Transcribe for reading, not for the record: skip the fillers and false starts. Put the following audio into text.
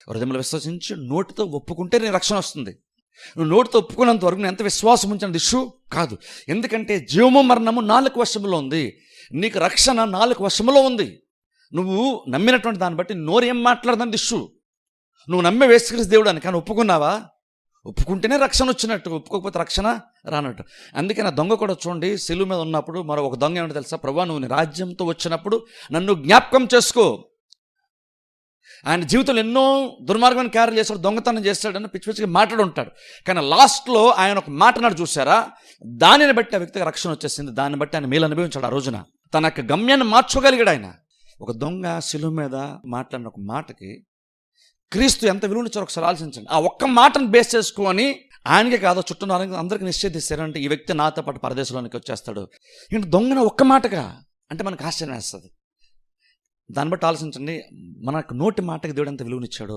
హృదయంలో విశ్వసించి నోటితో ఒప్పుకుంటే నీ రక్షణ వస్తుంది. నువ్వు నోటితో ఒప్పుకున్నంత వరకు నేను ఎంత విశ్వాసం ఉంచిన ఇష్యూ కాదు. ఎందుకంటే జీవము మరణము నాలుక వశములో ఉంది, నీకు రక్షణ నాలుక వశములో ఉంది. నువ్వు నమ్మినటువంటి దాన్ని బట్టి నోరు ఏం మాట్లాడదని ఇష్యూ. నువ్వు నమ్మే యేసుక్రీస్తు దేవుడు అని, కానీ ఒప్పుకున్నావా? ఒప్పుకుంటేనే రక్షణ వచ్చినట్టు, ఒప్పుకోకపోతే రక్షణ రానట్టు. అందుకే నా దొంగ కూడా చూడండి, సిలువ మీద ఉన్నప్పుడు మరో ఒక దొంగ ఏమంటే తెలుసా? ప్రభువా, నువ్వు నీ రాజ్యంతో వచ్చినప్పుడు నన్ను జ్ఞాపకం చేసుకో. ఆయన జీవితంలో ఎన్నో దుర్మార్గమైన కార్యాలు చేశాడు, దొంగతనం చేస్తాడని పిచ్చి పిచ్చిగా మాట్లాడుంటాడు. కానీ లాస్ట్లో ఆయన ఒక మాటనాడు చూసారా, దానిని బట్టి ఆ వ్యక్తికి రక్షణ వచ్చేసింది. దాన్ని బట్టి ఆయన మేలు అనుభవించాడు. ఆ రోజున తన యొక్క గమ్యాన్ని మార్చుకోగలిగాడు ఆయన. ఒక దొంగ సిలువ మీద మాట్లాడిన ఒక మాటకి క్రీస్తు ఎంత విలువనిచ్చారో ఒకసారి ఆలోచించండి. ఆ ఒక్క మాటను బేస్ చేసుకొని ఆయనకే కాదు, చుట్టూ అందరికీ నిశ్చయిస్తారంటే ఈ వ్యక్తి నాతో పాటు పరదేశంలోనికి వచ్చేస్తాడు. ఇంటి దొంగన ఒక్క మాటగా అంటే మనకు ఆశ్చర్యం వేస్తుంది. దాన్ని బట్టి ఆలోచించండి, మనకు నోటి మాటకి దేవుడు ఎంత విలువనిచ్చాడో.